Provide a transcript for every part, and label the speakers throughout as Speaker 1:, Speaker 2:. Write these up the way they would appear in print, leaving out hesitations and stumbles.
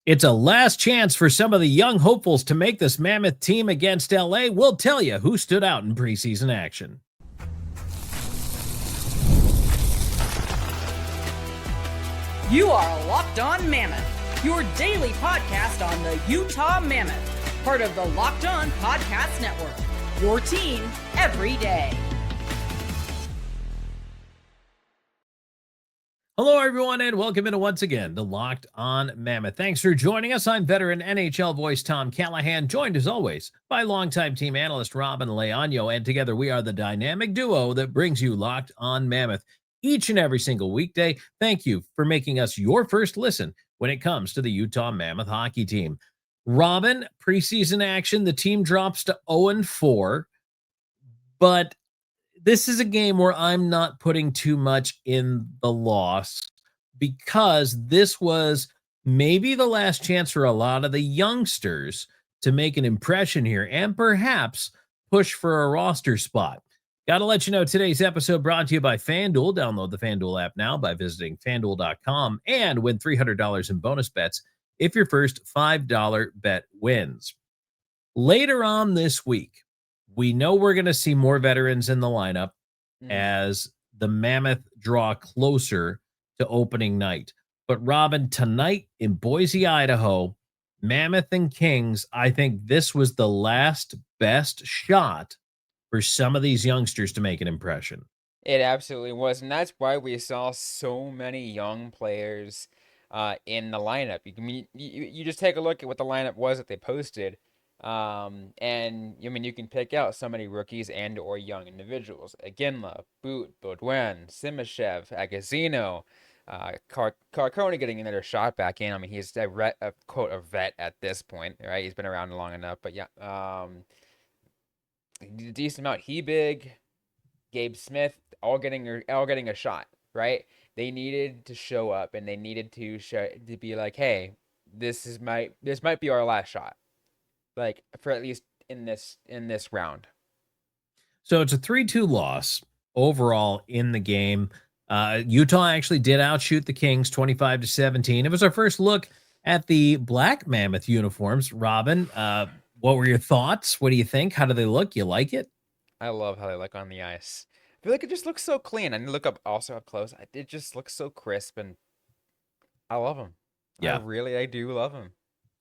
Speaker 1: It's a last chance for some of the young hopefuls to make this Mammoth team against LA. We'll tell you who stood out in preseason action.
Speaker 2: You are Locked On Mammoth, your daily podcast on the Utah Mammoth, part of the Locked On Podcast Network, your team every day.
Speaker 1: Hello, everyone, and welcome in once again to Locked On Mammoth. Thanks for joining us. I'm veteran NHL voice Tom Callahan, joined as always by longtime team analyst Robyn Leaño, and together we are the dynamic duo that brings you Locked On Mammoth each and every single weekday. Thank you for making us your first listen when it comes to the Utah Mammoth hockey team. Robyn, preseason action, the team drops to 0-4, but this is a game where I'm not putting too much in the loss because this was maybe the last chance for a lot of the youngsters to make an impression here and perhaps push for a roster spot. Got to let you know today's episode brought to you by FanDuel. Download the FanDuel app now by visiting FanDuel.com and win $300 in bonus bets if your first $5 bet wins. Later on this week, we know we're going to see more veterans in the lineup as the Mammoth draw closer to opening night. But Robyn, tonight in Boise, Idaho, Mammoth and Kings, I think this was the last best shot for some of these youngsters to make an impression.
Speaker 3: It absolutely was, and that's why we saw so many young players in the lineup. You just take a look at what the lineup was that they posted. And I mean, you can pick out so many rookies and or young individuals. Aginla, Boot, Baudouin, Simashev, Agazino, Carcone getting another shot back in. I mean, he's a vet at this point, right? He's been around long enough, but yeah, decent amount. Hebig, Gabe Smith, all getting a shot, right? They needed to show up, and they needed to be like, hey, this might be our last shot. Like, for at least in this round.
Speaker 1: So it's a 3-2 loss overall in the game. Utah actually did outshoot the Kings 25-17. It was our first look at the Black Mammoth uniforms. Robyn, what were your thoughts? What do you think? How do they look? You like it?
Speaker 3: I love how they look on the ice. I feel like it just looks so clean. And look up close. It just looks so crisp, and I love them.
Speaker 1: Yeah,
Speaker 3: I do love them.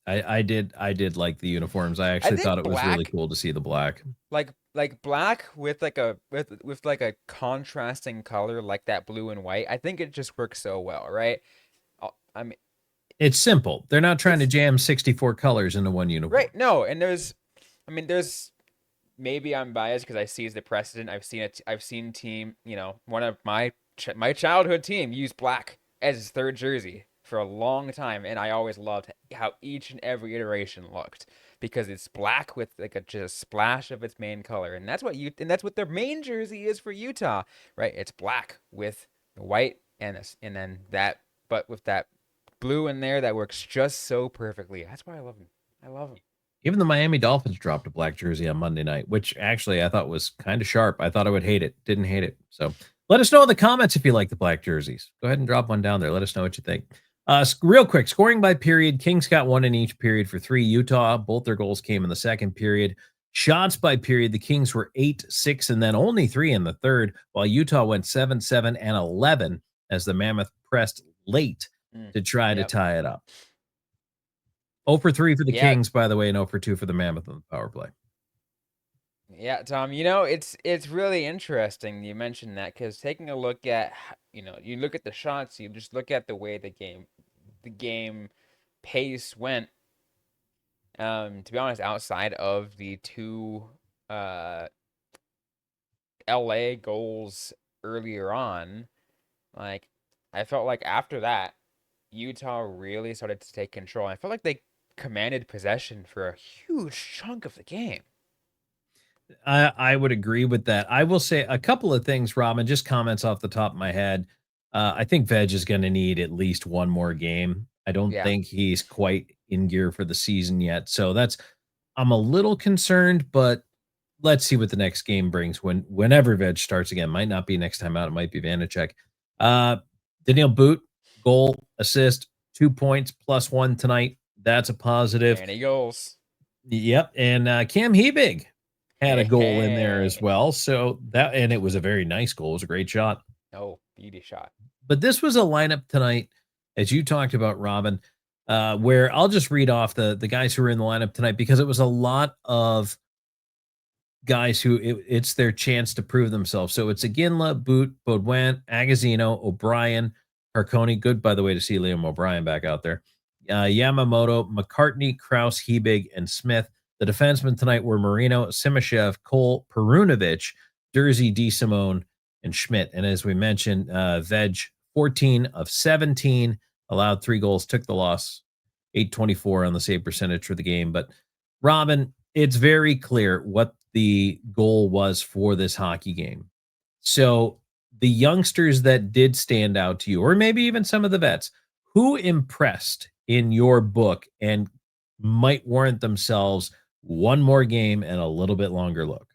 Speaker 1: I did like the uniforms. I actually thought it was really cool to see the black.
Speaker 3: Like black with like a contrasting color like that blue and white. I think it just works so well, right? I mean,
Speaker 1: it's simple. They're not trying to jam 64 colors into one uniform.
Speaker 3: Right. No, and there's maybe I'm biased because I see as the precedent. I've seen team, one of my childhood team use black as his third jersey for a long time, and I always loved how each and every iteration looked because it's black with like just a splash of its main color, and that's what their main jersey is for Utah, right? It's black with the white and then that, but with that blue in there that works just so perfectly. That's why I love them. I love them.
Speaker 1: Even the Miami Dolphins dropped a black jersey on Monday night, which actually I thought was kind of sharp. I thought I would hate it. Didn't hate it. So let us know in the comments if you like the black jerseys. Go ahead and drop one down there. Let us know what you think. Real quick, scoring by period. Kings got one in each period for 3. Utah, both their goals came in the second period. Shots by period, the Kings were 8, 6, and then only 3 in the third, while Utah went 7, 7, and 11 as the Mammoth pressed late to try to tie it up. 0 for 3 for the Kings, by the way, and 0 for 2 for the Mammoth on the power play.
Speaker 3: Yeah, Tom, it's really interesting you mentioned that because taking a look at, you look at the shots, you just look at the way the game pace went. To be honest, outside of the 2 LA goals earlier on, like I felt like after that, Utah really started to take control. I felt like they commanded possession for a huge chunk of the game.
Speaker 1: I would agree with that. I will say a couple of things, Robyn, just comments off the top of my head. I think Veg is going to need at least one more game. I don't think he's quite in gear for the season yet. So I'm a little concerned, but let's see what the next game brings whenever Veg starts again. Might not be next time out. It might be Vanacek. Daniil Boot, goal, assist, 2 points, +1 tonight. That's a positive.
Speaker 3: And he goals.
Speaker 1: Yep. And Cam Hebig had a goal in there as
Speaker 3: Hey.
Speaker 1: well. So and it was a very nice goal. It was a great shot.
Speaker 3: Oh, beauty shot.
Speaker 1: But this was a lineup tonight, as you talked about, Robyn, where I'll just read off the guys who were in the lineup tonight, because it was a lot of guys who it's their chance to prove themselves. So it's Iginla, Boot, Baudouin, Agazino, O'Brien, Carconi. Good, by the way, to see Liam O'Brien back out there. Yamamoto, McCartney, Krause, Hebig, and Smith. The defensemen tonight were Marino, Simashev, Cole, Perunovich, Dursey, DeSimone, and Schmidt. And as we mentioned, Veg, 14 of 17, allowed 3 goals, took the loss, 824 on the save percentage for the game. But Robyn, it's very clear what the goal was for this hockey game. So the youngsters that did stand out to you, or maybe even some of the vets, who impressed in your book and might warrant themselves one more game and a little bit longer look?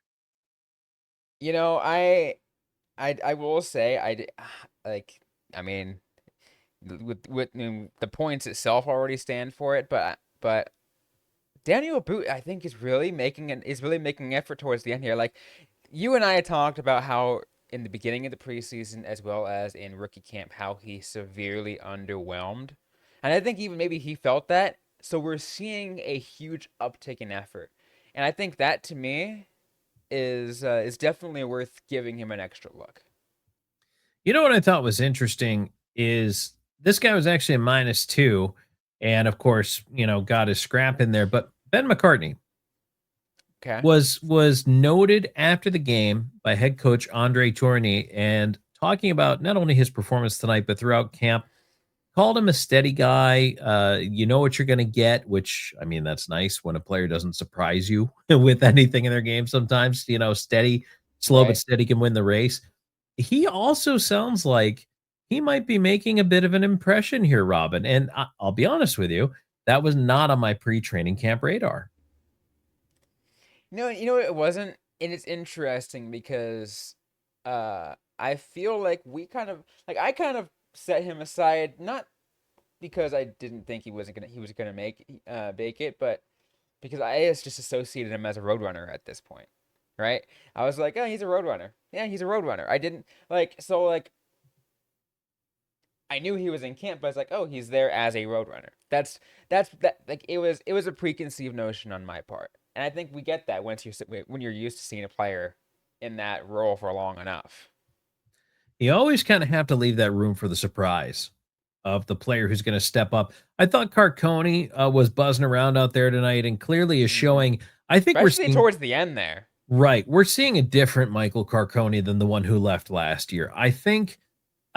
Speaker 3: You know, I will say I mean, with the points itself already stand for it, but Daniil Boot, I think, is really making an effort towards the end here. Like, you and I had talked about how in the beginning of the preseason, as well as in rookie camp, how he severely underwhelmed, and I think even maybe he felt that. So we're seeing a huge uptick in effort, and I think that, to me, is definitely worth giving him an extra look.
Speaker 1: You know what I thought was interesting is this guy was actually a -2, and of course, got his scrap in there. But Ben McCartney
Speaker 3: Okay.
Speaker 1: was noted after the game by head coach Andre Tourny, and talking about not only his performance tonight but throughout camp. Called him a steady guy. You know what you're going to get, which, I mean, that's nice when a player doesn't surprise you with anything in their game. Sometimes, steady, slow but
Speaker 3: Right.
Speaker 1: steady can win the race. He also sounds like he might be making a bit of an impression here, Robyn. And I'll be honest with you, that was not on my pre-training camp radar.
Speaker 3: You know what, it wasn't, and it's interesting because I feel like I kind of set him aside, not because I didn't think he was gonna make it, but because I just associated him as a roadrunner at this point, right? I was like, oh, he's a roadrunner. Yeah, he's a roadrunner. I didn't I knew he was in camp, but I was like, oh, he's there as a roadrunner. That's like, it was a preconceived notion on my part, and I think we get that when you're used to seeing a player in that role for long enough.
Speaker 1: You always kind of have to leave that room for the surprise of the player who's going to step up. I thought Carconi was buzzing around out there tonight and clearly is showing. I think
Speaker 3: Especially
Speaker 1: we're seeing,
Speaker 3: towards the end there.
Speaker 1: right. We're seeing a different Michael Carconi than the one who left last year. I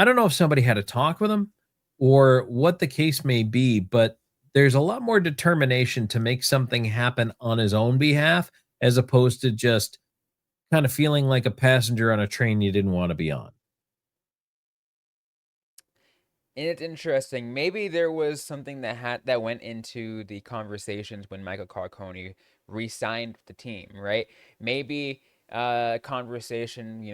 Speaker 1: don't know if somebody had a talk with him or what the case may be, but there's a lot more determination to make something happen on his own behalf, as opposed to just kind of feeling like a passenger on a train you didn't want to be on.
Speaker 3: And it's interesting. Maybe there was something that went into the conversations when Michael Carconi re-signed the team, right? Maybe conversation,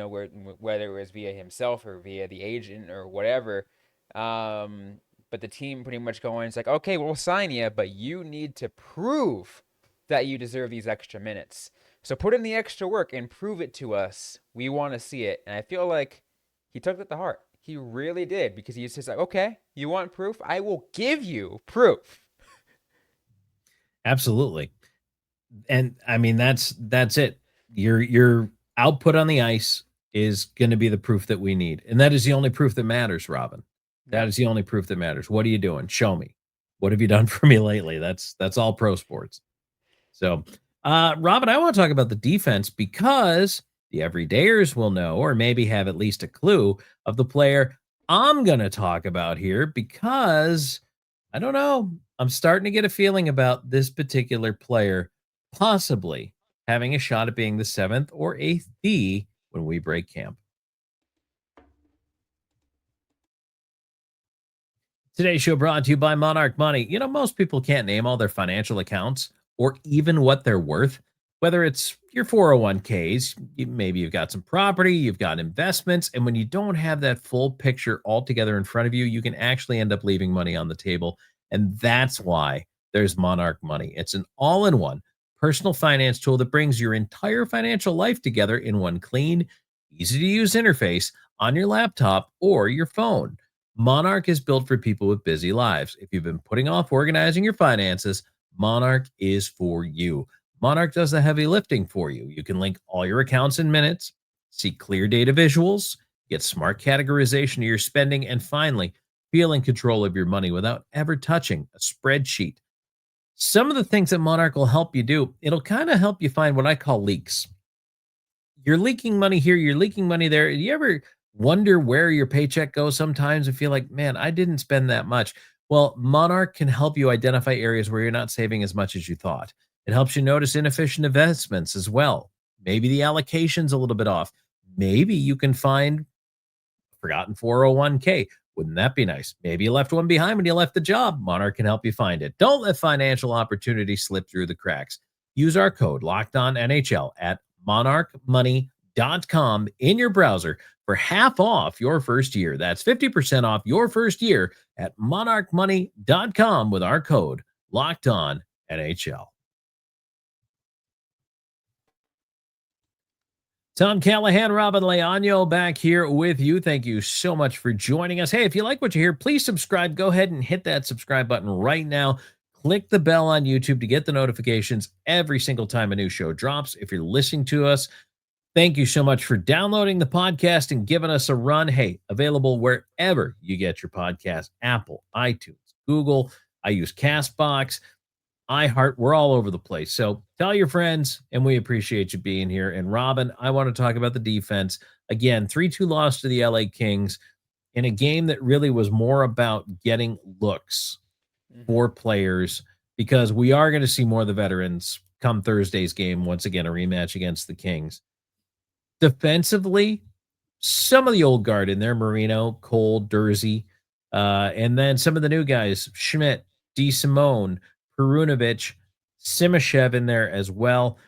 Speaker 3: whether it was via himself or via the agent or whatever. But the team pretty much going, it's like, okay, we'll sign you, but you need to prove that you deserve these extra minutes. So put in the extra work and prove it to us. We want to see it. And I feel like he took that to heart. He really did, because he's just like, okay, you want proof? I will give you proof.
Speaker 1: Absolutely. And I mean, that's it. Your output on the ice is going to be the proof that we need. And that is the only proof that matters, Robyn. That is the only proof that matters. What are you doing? Show me. What have you done for me lately? That's all pro sports. So, Robyn, I want to talk about the defense, because the everydayers will know, or maybe have at least a clue, of the player I'm going to talk about here, because I don't know, I'm starting to get a feeling about this particular player possibly having a shot at being the 7th or 8th D when we break camp. Today's show brought to you by Monarch Money. Most people can't name all their financial accounts or even what they're worth, whether it's your 401ks, maybe you've got some property, you've got investments, and when you don't have that full picture altogether in front of you, you can actually end up leaving money on the table. And that's why there's Monarch Money. It's an all-in-one personal finance tool that brings your entire financial life together in one clean, easy-to-use interface on your laptop or your phone. Monarch is built for people with busy lives. If you've been putting off organizing your finances, Monarch is for you. Monarch does the heavy lifting for you. You can link all your accounts in minutes, see clear data visuals, get smart categorization of your spending, and finally, feel in control of your money without ever touching a spreadsheet. Some of the things that Monarch will help you do, it'll kind of help you find what I call leaks. You're leaking money here, you're leaking money there. You ever wonder where your paycheck goes sometimes and feel like, man, I didn't spend that much? Well, Monarch can help you identify areas where you're not saving as much as you thought. It helps you notice inefficient investments as well. Maybe the allocation's a little bit off. Maybe you can find forgotten 401k. Wouldn't that be nice? Maybe you left one behind when you left the job. Monarch can help you find it. Don't let financial opportunities slip through the cracks. Use our code LOCKEDONNHL at monarchmoney.com in your browser for half off your first year. That's 50% off your first year at monarchmoney.com with our code LOCKEDONNHL. Tom Callahan, Robyn Leaño back here with you. Thank you so much for joining us. Hey, if you like what you hear, please subscribe. Go ahead and hit that subscribe button right now. Click the bell on YouTube to get the notifications every single time a new show drops. If you're listening to us, thank you so much for downloading the podcast and giving us a run. Hey, available wherever you get your podcast, Apple, iTunes, Google. I use CastBox, iHeart. We're all over the place. So tell your friends, and we appreciate you being here. And Robyn, I want to talk about the defense. Again, 3-2 loss to the LA Kings in a game that really was more about getting looks for players, because we are going to see more of the veterans come Thursday's game. Once again, a rematch against the Kings. Defensively, some of the old guard in there, Marino, Cole, Dursey, and then some of the new guys, Schmidt, DeSimone, Perunovich, Simashev in there as well.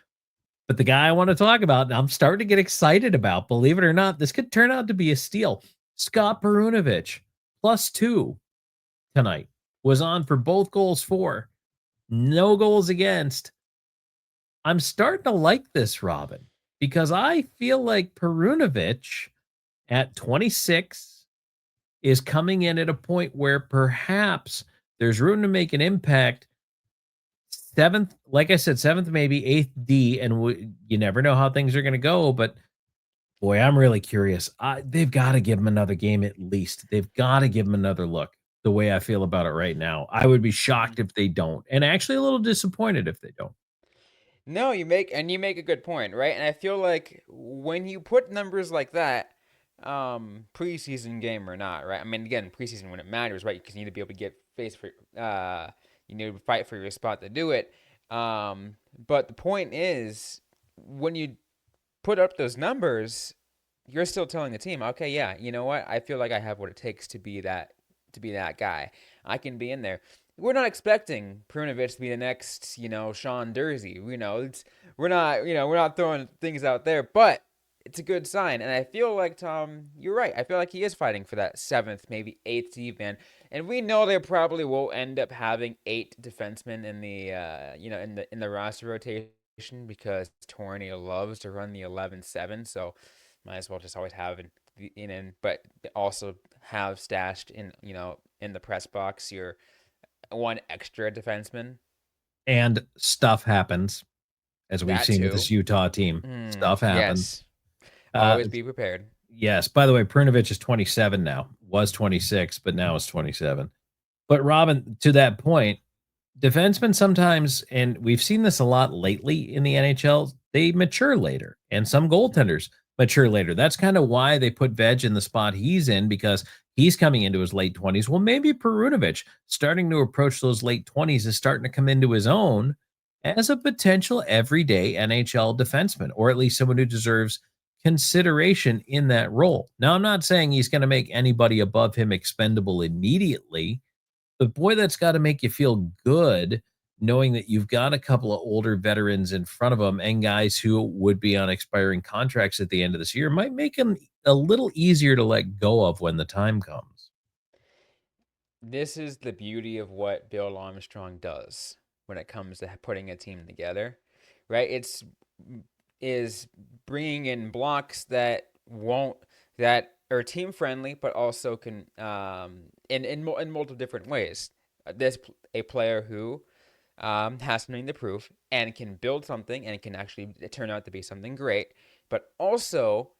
Speaker 1: But the guy I want to talk about, and I'm starting to get excited about, believe it or not, this could turn out to be a steal. Scott Perunovich, +2 tonight, was on for both goals for. No goals against. I'm starting to like this, Robyn, because I feel like Perunovich at 26 is coming in at a point where perhaps there's room to make an impact. 7th, like I said, 7th, maybe 8th D, and you never know how things are going to go, but boy, I'm really curious. They've got to give him another game at least. They've got to give him another look, the way I feel about it right now. I would be shocked if they don't, and actually a little disappointed if they don't.
Speaker 3: No, you make a good point, right? And I feel like when you put numbers like that, preseason game or not, right? I mean, again, preseason when it matters, right? Because you need to be able to get face for, you need to fight for your spot to do it. But the point is, when you put up those numbers, you're still telling the team, okay, yeah, you know what? I feel like I have what it takes to be that guy. I can be in there. We're not expecting Perunovich to be the next, Sean Dursey. We're not throwing things out there, but it's a good sign. And I feel like, Tom, you're right. I feel like he is fighting for that 7th, maybe 8th D-man. And we know they probably will end up having 8 defensemen in the, in the roster rotation, because Torney loves to run the 11-7. So might as well just always have but also have stashed in the press box your one extra defenseman.
Speaker 1: And stuff happens, as we've seen with this Utah team. Stuff happens.
Speaker 3: Yes. Always be prepared.
Speaker 1: Yes. By the way, Perunovich is 27 now. Was 26, but now is 27. But Robyn, to that point, defensemen sometimes, and we've seen this a lot lately in the NHL, they mature later, and some goaltenders mature later. That's kind of why they put Veg in the spot he's in, because he's coming into his late 20s. Well, maybe Perunovich, starting to approach those late 20s, is starting to come into his own as a potential everyday NHL defenseman, or at least someone who deserves consideration in that role. Now, I'm not saying he's going to make anybody above him expendable immediately, but boy, that's got to make you feel good knowing that you've got a couple of older veterans in front of them, and guys who would be on expiring contracts at the end of this year. Might make them a little easier to let go of when the time comes.
Speaker 3: this is the beauty of what Bill Armstrong does when it comes to putting a team together, right? Is bringing in blocks that are team friendly, but also can in multiple different ways. This a player who has something to prove and can build something and can actually turn out to be something great, but also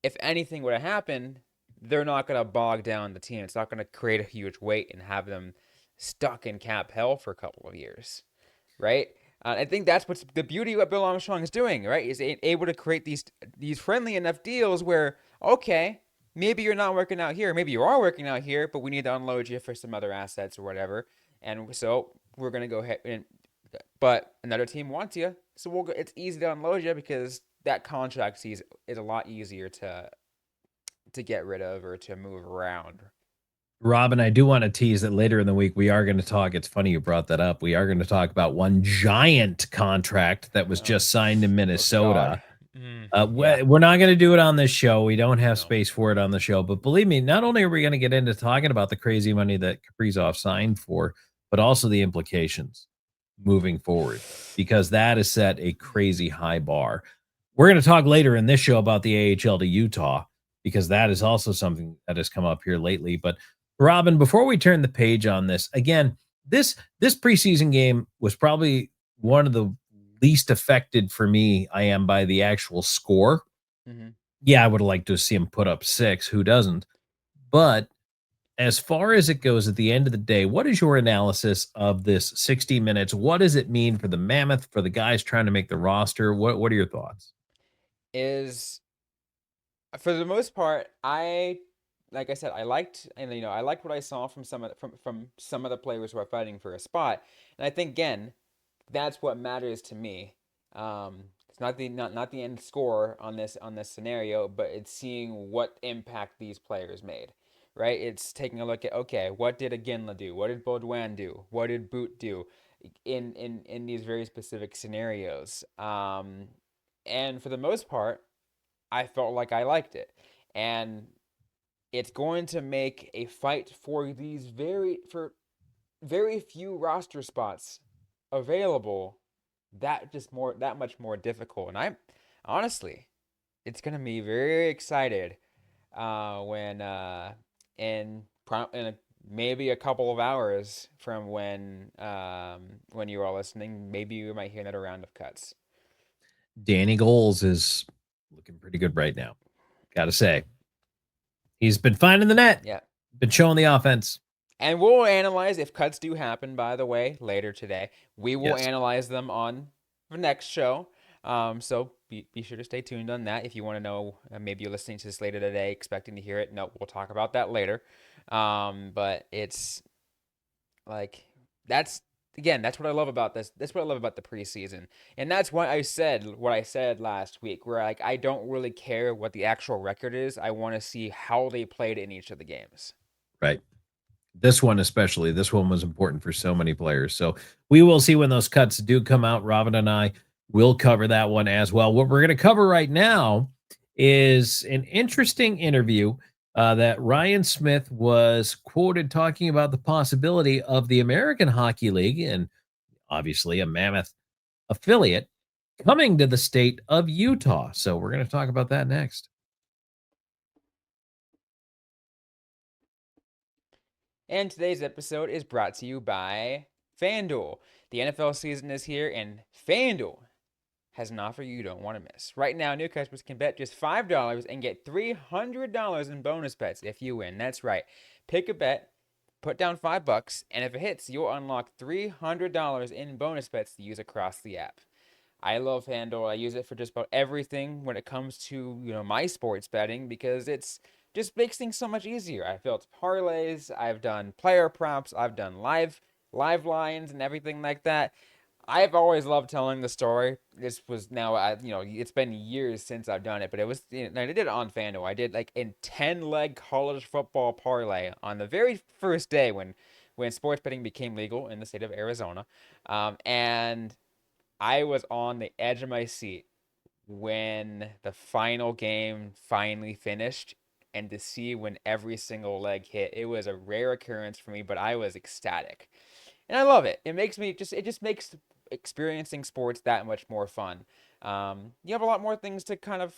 Speaker 3: if anything would have happened, they're not going to bog down the team. It's not going to create a huge weight and have them stuck in cap hell for a couple of years, right? I think that's what's the beauty of what Bill Armstrong is doing, right? Is able to create these friendly enough deals where, okay, maybe you're not working out here, maybe you are working out here, but we need to unload you for some other assets or whatever, and so we're gonna go ahead and, but another team wants you, so it's easy to unload you because that contract is a lot easier to get rid of or to move around.
Speaker 1: Robyn, I do want to tease that later in the week we are going to talk. It's funny you brought that up. We are going to talk about one giant contract that was just signed in Minnesota.
Speaker 3: Yeah.
Speaker 1: We're not going to do it on this show. We don't have
Speaker 3: No.
Speaker 1: space for it on the show. But believe me, not only are we going to get into talking about the crazy money that Kaprizov signed for, but also the implications moving forward, because that has set a crazy high bar. We're going to talk later in this show about the AHL to Utah, because that is also something that has come up here lately. But Robyn, before we turn the page on this, again, this preseason game was probably one of the least affected for me I am by the actual score.
Speaker 3: Mm-hmm.
Speaker 1: Yeah, I would have liked to see him put up 6. Who doesn't? But as far as it goes at the end of the day, what is your analysis of this 60 minutes? What does it mean for the Mammoth, for the guys trying to make the roster? What are your thoughts?
Speaker 3: Is for the most part, like I said, I liked what I saw from some of the players who are fighting for a spot, and I think again, that's what matters to me. It's not the end score on this scenario, but it's seeing what impact these players made. Right? It's taking a look at, okay, what did Aginla do? What did Baudouin do? What did Boot do in these very specific scenarios? And for the most part, I felt like I liked it. And it's going to make a fight for for very few roster spots available that much more difficult. And I'm honestly, it's gonna be very excited when maybe a couple of hours from when you are listening, maybe you might hear another round of cuts.
Speaker 1: Danny Goals is looking pretty good right now. Got to say, he's been finding the net.
Speaker 3: Yeah.
Speaker 1: Been showing the offense.
Speaker 3: And we'll analyze if cuts do happen, by the way, later today. We will
Speaker 1: Yes.
Speaker 3: analyze them on the next show. So be sure to stay tuned on that. If you want to know, maybe you're listening to this later today, expecting to hear it. No, we'll talk about that later. But it's like, that's what I love about this. That's what I love about the preseason. And that's why I said what I said last week, where like I don't really care what the actual record is. I want to see how they played in each of the games.
Speaker 1: Right. This one especially, this one was important for so many players. So we will see when those cuts do come out. Robyn and I will cover that one as well. What we're going to cover right now is an interesting interview that Ryan Smith was quoted talking about the possibility of the American Hockey League, and obviously a Mammoth affiliate, coming to the state of Utah. So we're going to talk about that next.
Speaker 3: And today's episode is brought to you by FanDuel. The NFL season is here, and FanDuel has an offer you don't want to miss. Right now, new customers can bet just $5 and get $300 in bonus bets if you win. That's right. Pick a bet, put down $5, and if it hits, you'll unlock $300 in bonus bets to use across the app. I love FanDuel. I use it for just about everything when it comes to, my sports betting, because it's just makes things so much easier. I've built parlays, I've done player props, I've done live lines and everything like that. I've always loved telling the story. This was now, it's been years since I've done it, but it was, I did it on FanDuel. I did like a 10-leg college football parlay on the very first day when sports betting became legal in the state of Arizona, and I was on the edge of my seat when the final game finally finished and to see when every single leg hit, it was a rare occurrence for me, but I was ecstatic. And I love it. It just makes experiencing sports that much more fun. You have a lot more things to kind of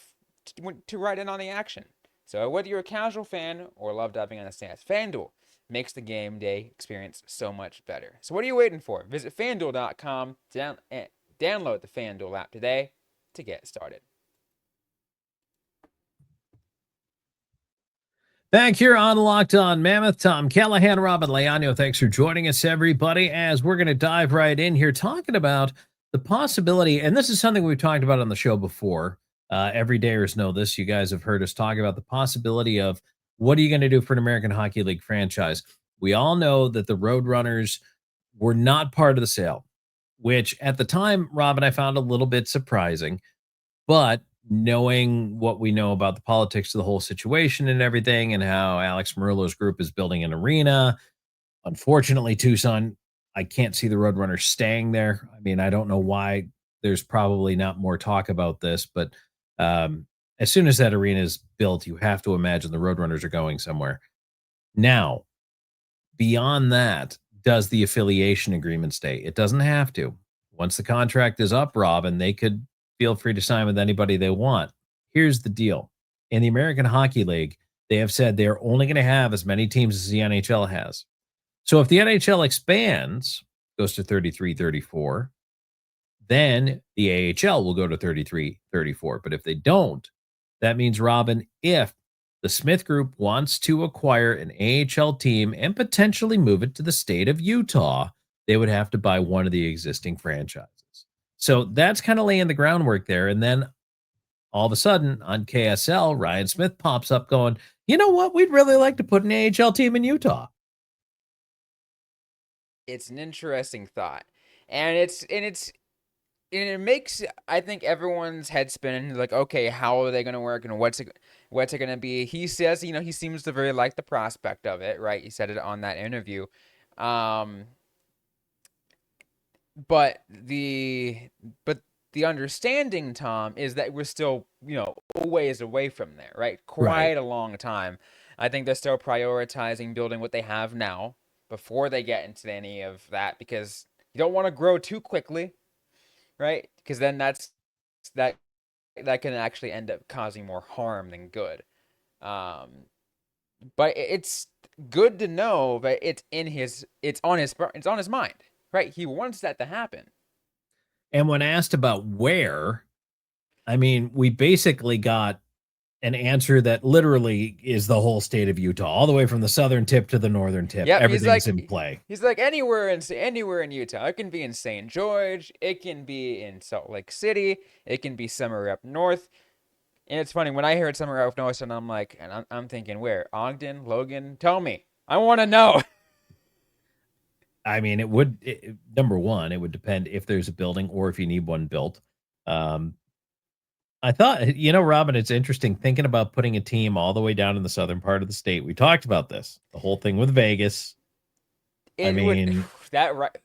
Speaker 3: to write in on the action. So whether you're a casual fan or love diving on the stands, FanDuel makes the game day experience so much better. So what are you waiting for? Visit FanDuel.com, download the FanDuel app today to get started.
Speaker 1: Back here on Locked On Mammoth, Tom Callahan, Robyn Leaño. Thanks for joining us, everybody, as we're going to dive right in here talking about the possibility, and this is something we've talked about on the show before. Everydayers know this. You guys have heard us talk about the possibility of what are you going to do for an American Hockey League franchise? We all know that the Roadrunners were not part of the sale, which at the time, Robyn, I found a little bit surprising, but knowing what we know about the politics of the whole situation and everything and how Alex Murillo's group is building an arena. Unfortunately, Tucson, I can't see the Roadrunners staying there. I mean, I don't know why. There's probably not more talk about this, but as soon as that arena is built, you have to imagine the Roadrunners are going somewhere. Now, beyond that, does the affiliation agreement stay? It doesn't have to. Once the contract is up, Robyn, they could feel free to sign with anybody they want. Here's the deal. In the American Hockey League, they have said they're only going to have as many teams as the NHL has. So if the NHL expands, goes to 33, 34, then the AHL will go to 33, 34. But if they don't, that means, Robyn, if the Smith Group wants to acquire an AHL team and potentially move it to the state of Utah, they would have to buy one of the existing franchises. So that's kind of laying the groundwork there. And then all of a sudden on KSL, Ryan Smith pops up going, you know what? We'd really like to put an AHL team in Utah.
Speaker 3: It's an interesting thought. And it makes, I think, everyone's head spinning. Like, okay, how are they going to work and what's it going to be? He says, he seems to very like the prospect of it, right? He said it on that interview. But the understanding, Tom, is that we're still, a ways away from there, right? Quite a long time. I think they're still prioritizing building what they have now before they get into any of that, because you don't want to grow too quickly, right? Because then that can actually end up causing more harm than good. But it's good to know that it's on his mind. Right, he wants that to happen.
Speaker 1: And when asked about where, I mean, we basically got an answer that literally is the whole state of Utah, all the way from the southern tip to the northern tip. Yep, everything's in play.
Speaker 3: He's like, anywhere in Utah. It can be in St. George. It can be in Salt Lake City. It can be somewhere up north. And it's funny, when I heard somewhere up north, and I'm like, and I'm thinking, where? Ogden? Logan? Tell me. I want to know.
Speaker 1: I mean, number one, it would depend if there's a building or if you need one built. I thought, Robyn, it's interesting thinking about putting a team all the way down in the southern part of the state. We talked about this, the whole thing with Vegas.
Speaker 3: Right?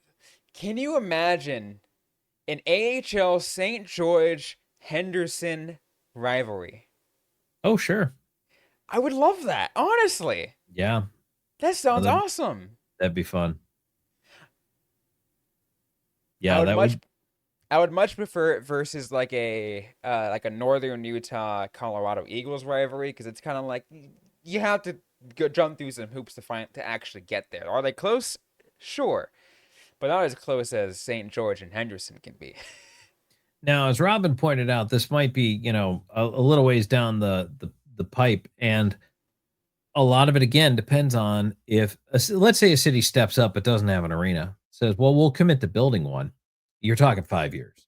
Speaker 3: Can you imagine an AHL St. George Henderson rivalry?
Speaker 1: Oh, sure.
Speaker 3: I would love that, honestly.
Speaker 1: Yeah.
Speaker 3: That sounds awesome.
Speaker 1: That'd be fun. Yeah,
Speaker 3: I would much prefer it versus like a Northern Utah Colorado Eagles rivalry, because it's kind of like you have to jump through some hoops to actually get there. Are they close? Sure, but not as close as St. George and Henderson can be.
Speaker 1: Now, as Robyn pointed out, this might be a little ways down the pipe, and a lot of it again depends on if let's say a city steps up but doesn't have an arena. Says, well, we'll commit to building one. You're talking 5 years,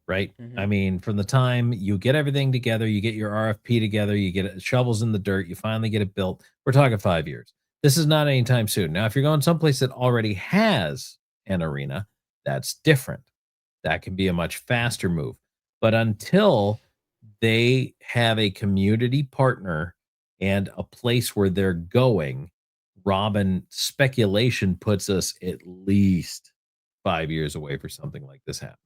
Speaker 1: right? Mm-hmm. I mean, from the time you get everything together, you get your RFP together, you get shovels in the dirt, you finally get it built. We're talking 5 years. This is not anytime soon. Now, if you're going someplace that already has an arena, that's different. That can be a much faster move. But until they have a community partner and a place where they're going, Robyn, speculation puts us at least 5 years away for something like this happening.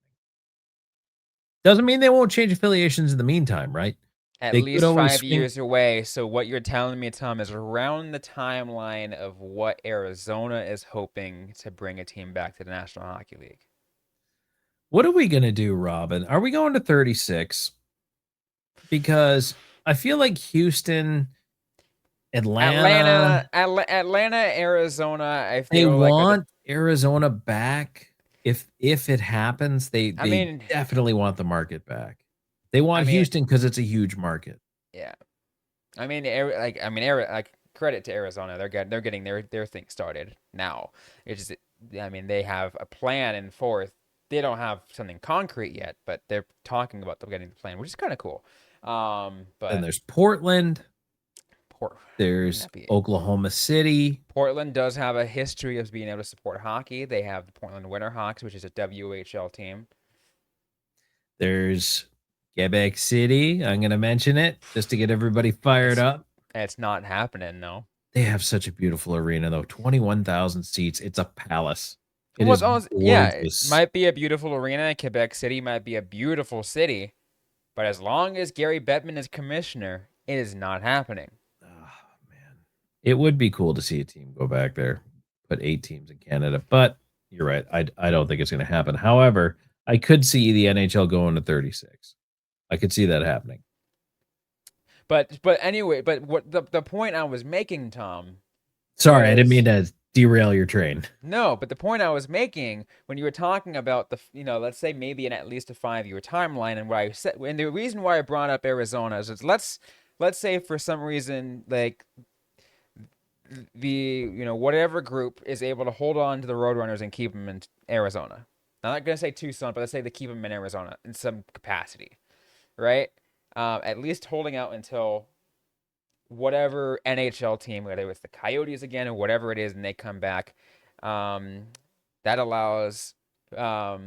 Speaker 1: Doesn't mean they won't change affiliations in the meantime, right?
Speaker 3: At
Speaker 1: They could
Speaker 3: least
Speaker 1: always
Speaker 3: 5
Speaker 1: swing.
Speaker 3: years away. So what you're telling me, Tom, is around the timeline of what Arizona is hoping to bring a team back to the National Hockey League.
Speaker 1: What are we going to do, Robyn? Are we going to 36? Because I feel like Houston, Atlanta,
Speaker 3: Arizona, I
Speaker 1: they
Speaker 3: feel like
Speaker 1: want Arizona back. If it happens, they definitely want the market back. They want Houston because it's a huge market.
Speaker 3: Yeah. Credit to Arizona. They're getting their thing started now. It's just, they have a plan in forth. They don't have something concrete yet, but they're talking about them getting the plan, which is kind of cool. But
Speaker 1: then there's Portland. There's Oklahoma City.
Speaker 3: Portland does have a history of being able to support hockey. They have the Portland Winterhawks, which is a WHL team.
Speaker 1: There's Quebec City. I'm going to mention it just to get everybody fired up.
Speaker 3: It's not happening, no.
Speaker 1: They have such a beautiful arena, though. 21,000 seats. It's a palace. It
Speaker 3: might be a beautiful arena. Quebec City might be a beautiful city. But as long as Gary Bettman is commissioner, it is not happening.
Speaker 1: It would be cool to see a team go back there, put 8 teams in Canada, but you're right. I don't think it's going to happen. However, I could see the NHL going to 36. I could see that happening.
Speaker 3: But anyway, what the point I was making, Tom.
Speaker 1: Sorry, I didn't mean to derail your train.
Speaker 3: No, but the point I was making when you were talking about let's say maybe at least a 5-year timeline, and what I said, and the reason why I brought up Arizona is let's say for some reason like the whatever group is able to hold on to the Roadrunners and keep them in Arizona. I'm not gonna say Tucson, but let's say they keep them in Arizona in some capacity, right? At least holding out until whatever NHL team, whether it's the Coyotes again or whatever it is, and they come back. That allows, but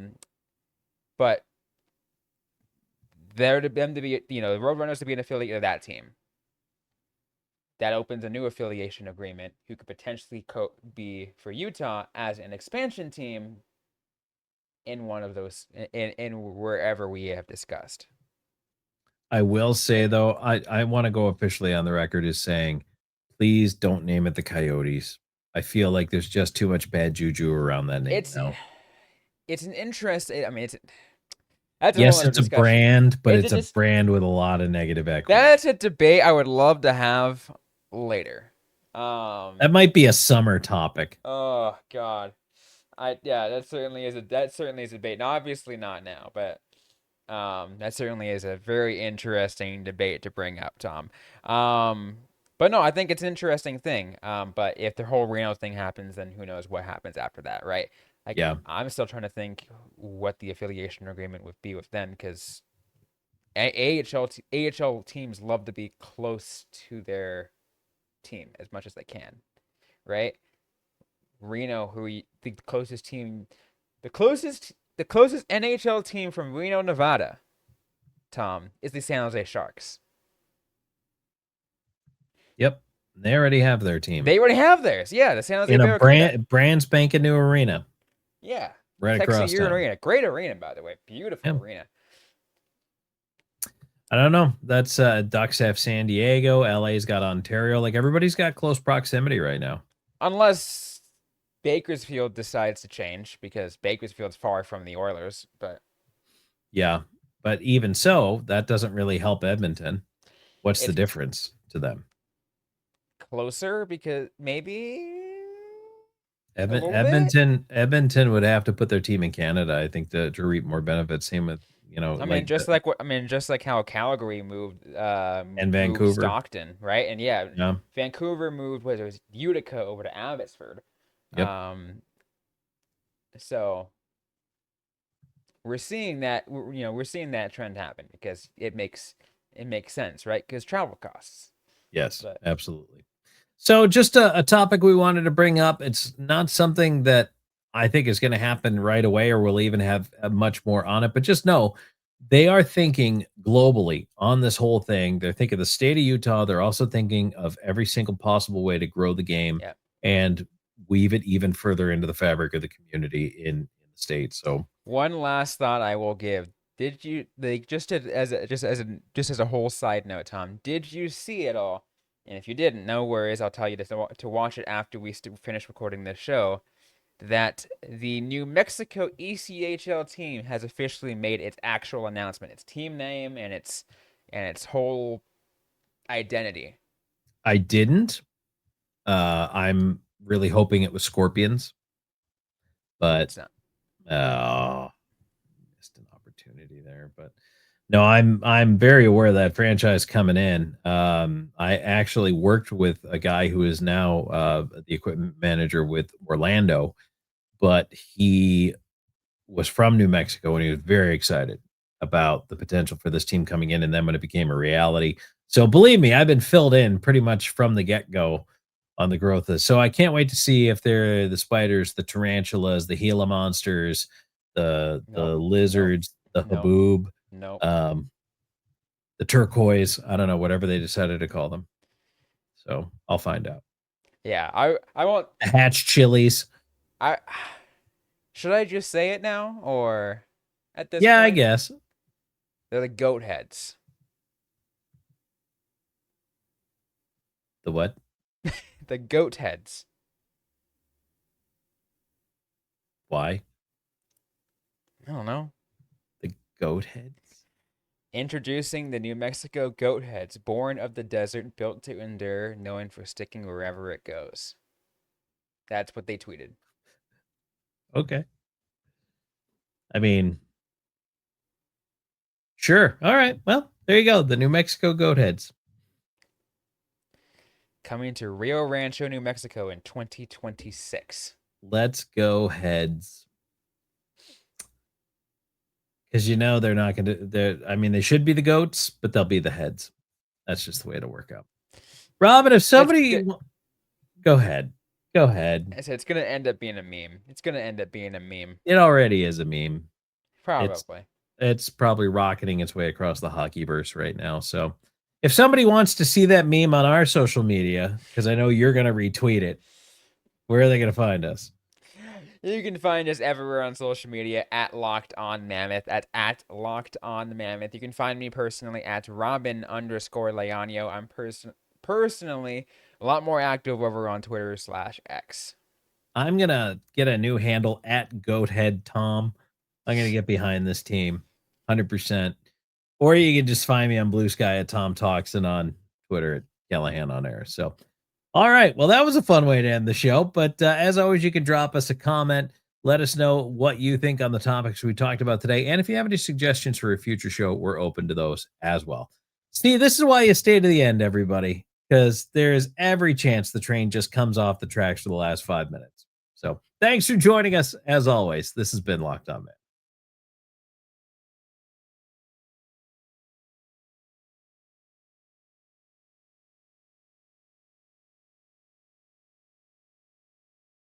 Speaker 3: them to be, the Roadrunners to be an affiliate of that team. That opens a new affiliation agreement who could potentially be for Utah as an expansion team in one of those, in wherever we have discussed.
Speaker 1: I will say, though, I want to go officially on the record as saying, please don't name it the Coyotes. I feel like there's just too much bad juju around that name now.
Speaker 3: It's an interest.
Speaker 1: It's a brand, but it's a brand with a lot of negative equity.
Speaker 3: That's a debate I would love to have later.
Speaker 1: That might be a summer topic.
Speaker 3: Oh God, that certainly is a debate. Now, obviously not now, but that certainly is a very interesting debate to bring up, Tom. But no, I think it's an interesting thing. But if the whole Reno thing happens, then who knows what happens after that, right? I'm still trying to think what the affiliation agreement would be with them, because AHL teams love to be close to their team as much as they can, right? Reno, the closest NHL team from Reno, Nevada, Tom, is the San Jose Sharks.
Speaker 1: Yep, they already have their team.
Speaker 3: They already have theirs. Yeah, the San Jose
Speaker 1: in a brand spanking new arena.
Speaker 3: Yeah,
Speaker 1: right across town.
Speaker 3: Arena, great arena, by the way, beautiful arena.
Speaker 1: I don't know. That's Ducks have San Diego. LA's got Ontario. Like, everybody's got close proximity right now.
Speaker 3: Unless Bakersfield decides to change, because Bakersfield's far from the Oilers. But
Speaker 1: yeah, but even so, that doesn't really help Edmonton. What's the difference to them?
Speaker 3: Closer, because maybe
Speaker 1: Edmonton would have to put their team in Canada, I think, to reap more benefits. Same with just like how Calgary moved and Vancouver, moved Stockton, right? And Vancouver moved Utica over to Abbotsford. Yep.
Speaker 3: So we're seeing that trend happen, because it makes sense, right? Because travel costs.
Speaker 1: Yes, absolutely. So just a topic we wanted to bring up. It's not something that I think is going to happen right away, or we'll even have much more on it, but just know they are thinking globally on this whole thing. They're thinking of the state of Utah. They're also thinking of every single possible way to grow the game and weave it even further into the fabric of the community in the state. So
Speaker 3: one last thought I will give. Did you just as a whole side note, Tom? Did you see it all? And if you didn't, no worries. I'll tell you to watch it after we finish recording this show. That the New Mexico ECHL team has officially made its actual announcement, its team name, and its whole identity.
Speaker 1: I didn't. I'm really hoping it was Scorpions, but
Speaker 3: It's not.
Speaker 1: Missed an opportunity there. But no, I'm very aware of that franchise coming in. I actually worked with a guy who is now the equipment manager with Orlando, but he was from New Mexico and he was very excited about the potential for this team coming in. And then when it became a reality, so believe me, I've been filled in pretty much from the get-go on the growth of. So I can't wait to see if they're the spiders, the tarantulas, the Gila monsters, the lizards, the haboob, the turquoise. I don't know, whatever they decided to call them. So I'll find out.
Speaker 3: Yeah, I won't.
Speaker 1: Hatch chilies.
Speaker 3: Should I just say it now, or at this?
Speaker 1: Yeah,
Speaker 3: point?
Speaker 1: I guess
Speaker 3: They're the goat heads.
Speaker 1: The what?
Speaker 3: The goat heads.
Speaker 1: Why?
Speaker 3: I don't know.
Speaker 1: The goat heads?
Speaker 3: Introducing the New Mexico goat heads, born of the desert, built to endure, known for sticking wherever it goes. That's what they tweeted.
Speaker 1: Okay. I mean, sure. All right. Well, there you go. The New Mexico goat heads.
Speaker 3: Coming to Rio Rancho, New Mexico in 2026.
Speaker 1: Let's go heads. Because they're not going to. I mean, they should be the goats, but they'll be the heads. That's just the way it'll work out. Robyn, if somebody, go ahead. Go ahead.
Speaker 3: I said it's gonna end up being a meme. It's gonna end up being a meme.
Speaker 1: It already is a meme.
Speaker 3: Probably.
Speaker 1: It's probably rocketing its way across the hockeyverse right now. So, if somebody wants to see that meme on our social media, because I know you're gonna retweet it, where are they gonna find us?
Speaker 3: You can find us everywhere on social media at Locked On Mammoth, at Locked On Mammoth. You can find me personally at Robyn_Leaño. I'm personally a lot more active over on Twitter/X.
Speaker 1: I'm gonna get a new handle at Goathead Tom. I'm gonna get behind this team, 100%. Or you can just find me on Blue Sky at Tom Talks and on Twitter at Callahan on Air. So, all right. Well, that was a fun way to end the show. But as always, you can drop us a comment. Let us know what you think on the topics we talked about today. And if you have any suggestions for a future show, we're open to those as well. Steve, this is why you stay to the end, everybody, because there is every chance the train just comes off the tracks for the last 5 minutes. So thanks for joining us. As always, this has been Locked On Man.